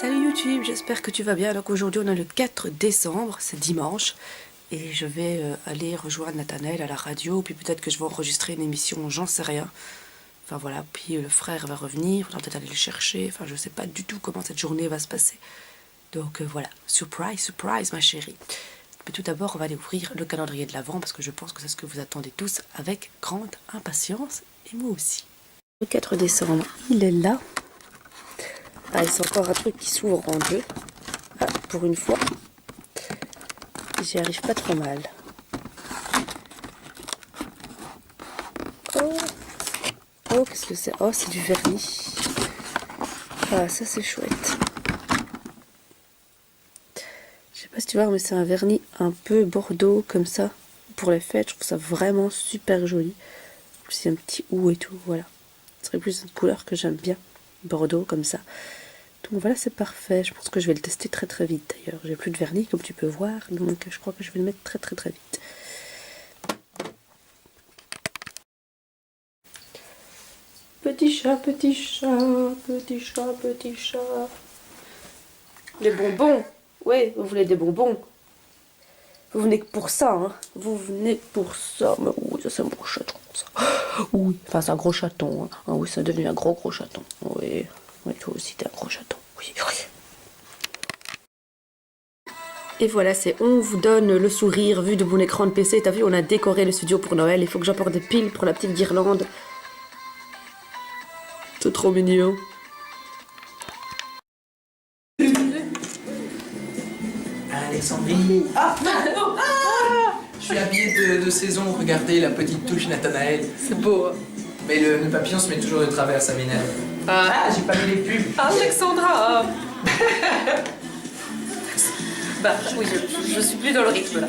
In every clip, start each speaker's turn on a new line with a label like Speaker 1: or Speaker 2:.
Speaker 1: Salut YouTube, j'espère que tu vas bien. Donc aujourd'hui on est le 4 décembre, c'est dimanche. Et je vais aller rejoindre Nathanaël à la radio. Puis peut-être que je vais enregistrer une émission, j'en sais rien. Enfin voilà, puis le frère va revenir, il faudra peut-être aller le chercher. Enfin je sais pas du tout comment cette journée va se passer. Donc voilà, surprise, surprise ma chérie. Mais tout d'abord on va aller ouvrir le calendrier de l'Avent parce que je pense que c'est ce que vous attendez tous avec grande impatience. Et moi aussi. Le 4 décembre, il est là. Ah, c'est encore un truc qui s'ouvre en deux. Ah, pour une fois. J'y arrive pas trop mal. Oh, oh qu'est-ce que c'est? Oh, c'est du vernis. Ah, ça c'est chouette. Je sais pas si tu vois, mais c'est un vernis un peu bordeaux comme ça. Pour les fêtes, je trouve ça vraiment super joli. En plus, il y a un petit ou et tout, voilà. Ce serait plus une couleur que j'aime bien. Bordeaux comme ça. Donc voilà, c'est parfait. Je pense que je vais le tester très très vite d'ailleurs. J'ai plus de vernis comme tu peux voir, donc je crois que je vais le mettre très très très vite. Petit chat, petit chat, petit chat, petit chat. Les bonbons. Oui, vous voulez des bonbons. Vous venez que pour ça, hein. Vous venez pour ça. Mais oui, ça c'est un gros chaton, ça. Oui, enfin c'est un gros chaton. Hein. Ah oui, c'est devenu un gros chaton. Oui, oui, toi aussi t'es un gros chaton. Oui, oui. Et voilà, c'est on vous donne le sourire vu de mon écran de PC. T'as vu, on a décoré le studio pour Noël. Il faut que j'apporte des piles pour la petite guirlande. C'est trop mignon.
Speaker 2: Alexandrie. Ah, je suis habillé de saison, regardez la petite touche Nathanaël.
Speaker 1: C'est beau. Hein.
Speaker 2: Mais le papillon se met toujours de travers, ça m'énerve. Ah, j'ai pas mis les pubs.
Speaker 1: Alexandra. Bah oui, je suis plus dans le rythme là.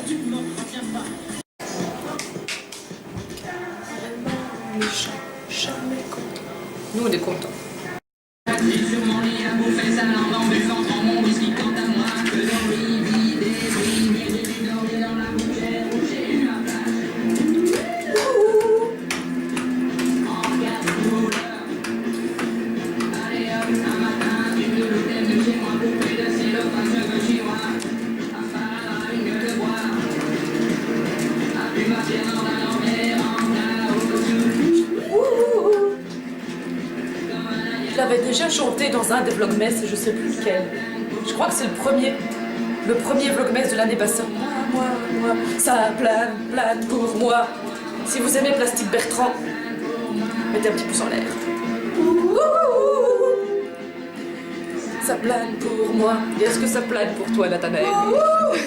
Speaker 1: Nous on est contents. Je l'avais déjà chanté dans un des vlogmas, je sais plus lequel. Je crois que c'est le premier vlogmas de l'année passée. Moi, ça plane, plane pour moi. Si vous aimez Plastique Bertrand, mettez un petit pouce en l'air. Ça plane pour moi. Et est-ce que ça plane pour toi, Nathanaël?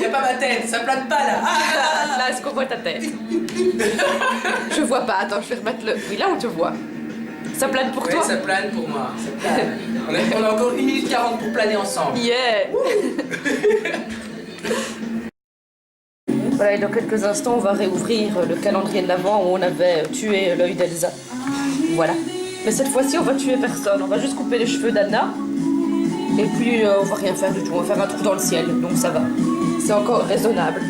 Speaker 2: Y'a pas ma tête, ça plane pas là. Ah,
Speaker 1: là, est-ce qu'on voit ta tête? Je vois pas, attends, je vais remettre le... Oui, là on te voit. Ça plane pour toi?
Speaker 2: Oui, ça plane pour moi. Ça plane. On a encore 1 minute 40 pour planer ensemble.
Speaker 1: Yeah. Voilà, et dans quelques instants, on va réouvrir le calendrier de l'Avent où on avait tué l'œil d'Elsa. Voilà. Mais cette fois-ci, on va tuer personne. On va juste couper les cheveux d'Anna. Et puis, on va rien faire du tout. On va faire un trou dans le ciel. Donc ça va. C'est encore raisonnable.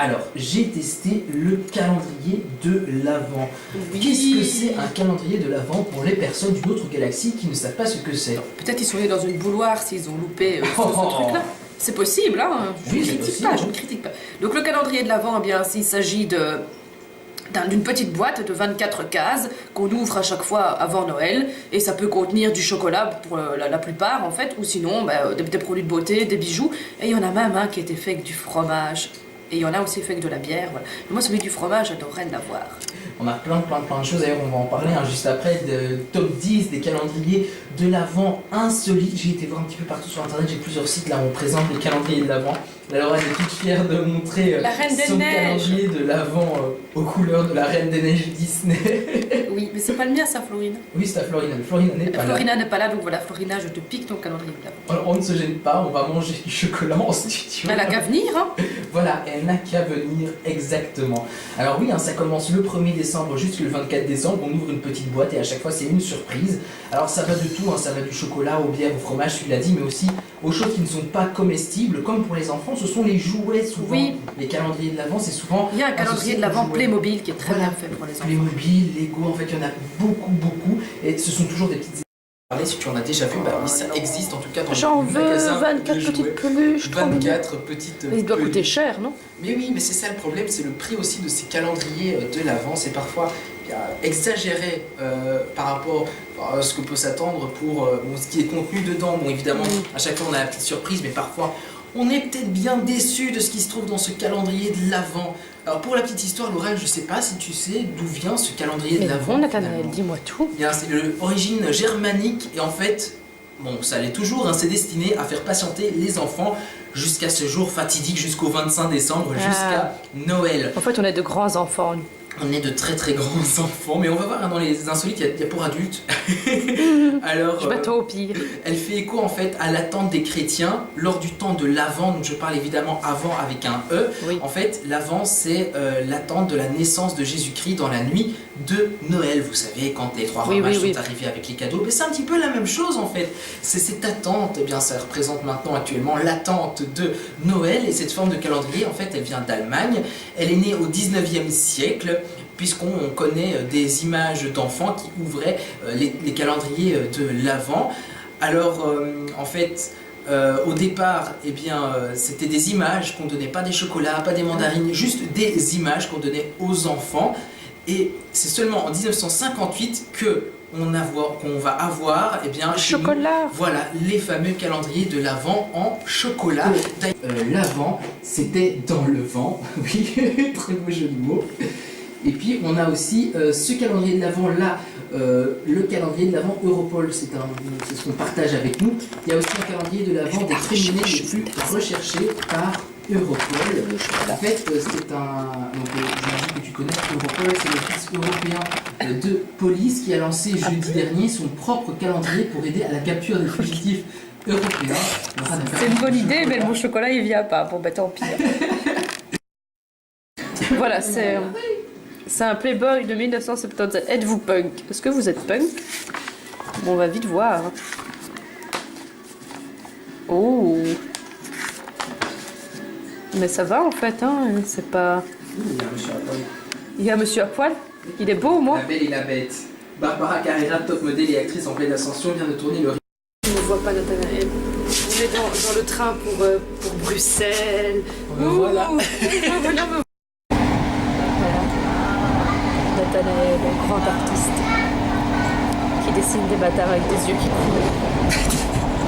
Speaker 2: Alors, j'ai testé le calendrier de l'Avent.
Speaker 1: Oui.
Speaker 2: Qu'est-ce que c'est un calendrier de l'Avent pour les personnes d'une autre galaxie qui ne savent pas ce que c'est?
Speaker 1: Peut-être ils sont allés dans une bouilloire s'ils ont loupé ce truc-là. C'est possible, hein. Je ne critique pas, je ne critique pas. Donc le calendrier de l'Avent, eh bien, il s'agit d'une petite boîte de 24 cases qu'on ouvre à chaque fois avant Noël, et ça peut contenir du chocolat pour la plupart en fait, ou sinon des produits de beauté, des bijoux, et il y en a même un qui était fait avec du fromage. Et il y en a aussi fait avec de la bière, voilà. Mais moi, celui du fromage, j'adorerais l'avoir.
Speaker 2: On a plein de choses, d'ailleurs on va en parler juste après, de top 10 des calendriers de l'Avent insolites. J'ai été voir un petit peu partout sur internet, j'ai plusieurs sites là où on présente les calendriers de l'Avent. Alors elle est toute fière de montrer son calendrier de l'Avent aux couleurs de la Reine des Neiges Disney.
Speaker 1: Oui, mais c'est pas le mien ça, Florine.
Speaker 2: Oui, c'est à Florina, mais Florina n'est pas là.
Speaker 1: Florina n'est pas là, donc voilà, Florina, je te pique ton calendrier de l'Avent.
Speaker 2: Alors, on ne se gêne pas, on va manger du chocolat en studio.
Speaker 1: Elle a qu'à venir, hein.
Speaker 2: Voilà, elle n'a qu'à venir, exactement. Alors oui, hein, ça commence le 1er décembre. décembre jusqu'au 24 décembre, on ouvre une petite boîte et à chaque fois c'est une surprise. Alors ça va de tout, hein, ça va du chocolat au bière, au fromage, tu l'as dit, mais aussi aux choses qui ne sont pas comestibles, comme pour les enfants, ce sont les jouets souvent.
Speaker 1: Oui.
Speaker 2: Les calendriers de l'Avent, c'est souvent...
Speaker 1: Il y a un calendrier de l'Avent Playmobil qui est très bien fait pour les enfants.
Speaker 2: Playmobil, Lego, en fait il y en a beaucoup, et ce sont toujours des petites... Si tu en as déjà vu, bah oui, ça existe en tout cas dans
Speaker 1: J'en
Speaker 2: le
Speaker 1: veux
Speaker 2: magasin
Speaker 1: 24
Speaker 2: de jouets.
Speaker 1: petites peluches,
Speaker 2: 24 petites
Speaker 1: mais il doit
Speaker 2: peluches.
Speaker 1: coûter cher, non?
Speaker 2: Mais oui, mais c'est ça le problème, c'est le prix aussi de ces calendriers de l'Avent. C'est parfois exagéré par rapport à ce que peut s'attendre pour bon, ce qui est contenu dedans. Bon, évidemment, à chaque fois on a la petite surprise, mais parfois on est peut-être bien déçu de ce qui se trouve dans ce calendrier de l'Avent. Alors pour la petite histoire, Laurel, je sais pas si tu sais d'où vient ce calendrier de l'Avent.
Speaker 1: Bon, Nathanaël, dis-moi tout.
Speaker 2: Bien, c'est l'origine germanique et en fait, bon, ça l'est toujours, hein, c'est destiné à faire patienter les enfants jusqu'à ce jour fatidique, jusqu'au 25 décembre, jusqu'à Noël.
Speaker 1: En fait, on est de grands enfants, nous.
Speaker 2: On est de très très grands enfants, mais on va voir hein, dans les insolites, il y a pour adultes. Alors,
Speaker 1: Je m'attends au pire.
Speaker 2: elle fait écho en fait à l'attente des chrétiens lors du temps de l'Avent, donc je parle évidemment avant avec un E.
Speaker 1: Oui.
Speaker 2: En fait, l'Avent c'est l'attente de la naissance de Jésus-Christ dans la nuit de Noël. Vous savez, quand les trois rois mages sont arrivés avec les cadeaux, mais c'est un petit peu la même chose en fait. C'est cette attente, eh bien ça représente maintenant actuellement l'attente de Noël et cette forme de calendrier en fait elle vient d'Allemagne. Elle est née au 19e siècle puisqu'on connaît des images d'enfants qui ouvraient les calendriers de l'Avent. Alors en fait au départ, eh bien, c'était des images qu'on donnait, pas des chocolats, pas des mandarines, juste des images qu'on donnait aux enfants. Et c'est seulement en 1958 qu'on va avoir eh bien, chez
Speaker 1: chocolat.
Speaker 2: Nous, voilà, les fameux calendriers de l'Avent en chocolat. L'Avent, c'était dans le vent. Oui, très beau jeu de mots. Et puis on a aussi ce calendrier de l'Avent là, le calendrier de l'Avent Europol, c'est ce qu'on partage avec nous. Il y a aussi un calendrier de l'Avent des criminels les plus recherchés par Europol. En fait, c'est j'imagine que tu connais Europol, c'est l'office européen de police qui a lancé jeudi dernier son propre calendrier pour aider à la capture des fugitifs européens.
Speaker 1: C'est une bonne idée, mais mon chocolat il vient pas. Bon, bah tant pis. Voilà, c'est un Playboy de 1977. Êtes-vous punk? Est-ce que vous êtes punk? Bon, on va vite voir. Oh. Mais ça va en fait, hein. C'est pas... Il y a un monsieur à poil. Il est beau au moins.
Speaker 2: La belle et la bête. Barbara Carrera, top modèle et actrice en pleine ascension, vient de tourner le...
Speaker 1: Je ne vois pas Nathanaël. On est dans le train pour Bruxelles.
Speaker 2: Voilà.
Speaker 1: Nathanaël, grand artiste, qui dessine des bâtards avec des yeux qui coulent.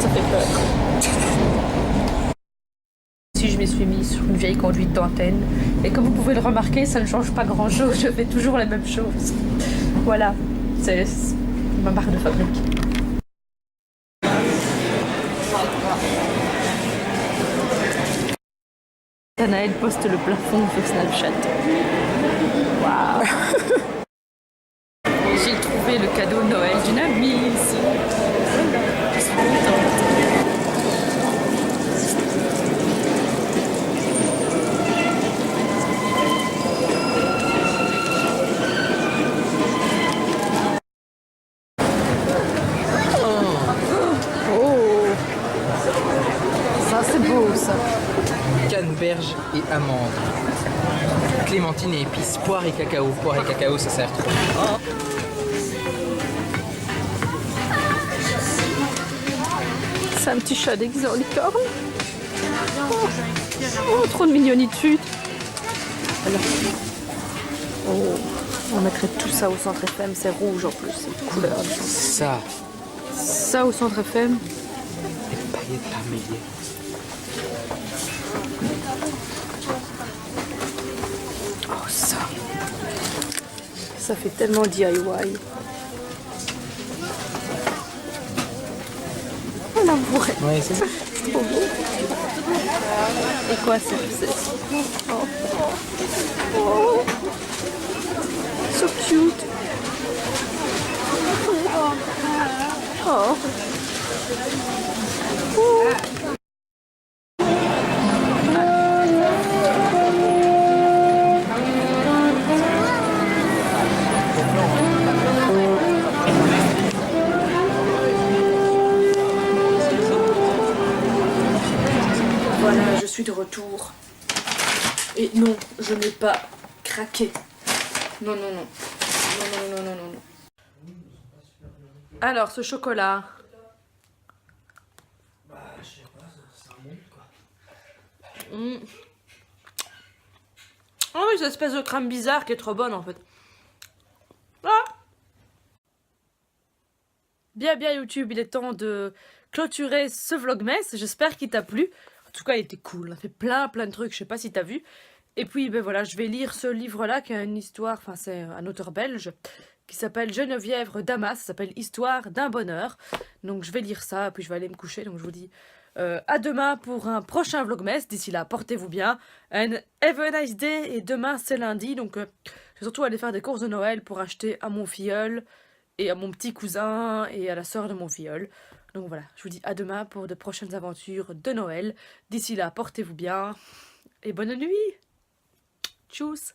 Speaker 1: Ça fait peur. Si je me suis mise sur une vieille conduite d'antenne, et comme vous pouvez le remarquer, ça ne change pas grand-chose, je fais toujours la même chose. Voilà, c'est ma marque de fabrique. Nathanaël poste le plafond sur Snapchat. Waouh. J'ai trouvé le cadeau de Noël d'une amie ici. Je suis contente. Oh. Ça c'est beau ça.
Speaker 2: Canneberge et amande. Clémentine et épices, poire et cacao. Poire et cacao, ça sert trop.
Speaker 1: C'est un petit chat déguisé en licorne. Oh, trop de mignonitude. Alors. Oh, on mettrait tout ça au centre FM, c'est rouge en plus, c'est une couleur.
Speaker 2: Ça,
Speaker 1: Ça au centre FM.
Speaker 2: les paillettes parmeillées.
Speaker 1: Oh ça. Ça fait tellement DIY. Oh l'amourette.
Speaker 2: Ouais, c'est ça.
Speaker 1: C'est trop beau. Et quoi c'est... Oh. Oh. So cute. Oh. Oh. d'amour. Et non, je n'ai pas craqué. Non, non, non. Non, non, non, non, non, non. Alors, ce chocolat.
Speaker 2: Bah, je sais pas, c'est un monde quoi.
Speaker 1: Oh oui, cette espèce de crème bizarre qui est trop bonne en fait. Ah. Bien, bien YouTube, il est temps de clôturer ce vlogmas. J'espère qu'il t'a plu. En tout cas, il était cool. On a fait plein de trucs. Je sais pas si t'as vu. Et puis, ben voilà, je vais lire ce livre-là qui a une histoire. Enfin, c'est un auteur belge qui s'appelle Geneviève Damas. Ça s'appelle Histoire d'un bonheur. Donc, je vais lire ça. Puis, je vais aller me coucher. Donc, je vous dis à demain pour un prochain vlogmas. D'ici là, portez-vous bien. And have a nice day. Et demain, c'est lundi. Donc, je vais surtout aller faire des courses de Noël pour acheter à mon filleul et à mon petit cousin et à la sœur de mon filleul. Donc voilà, je vous dis à demain pour de prochaines aventures de Noël. D'ici là, portez-vous bien et bonne nuit. Tchuss.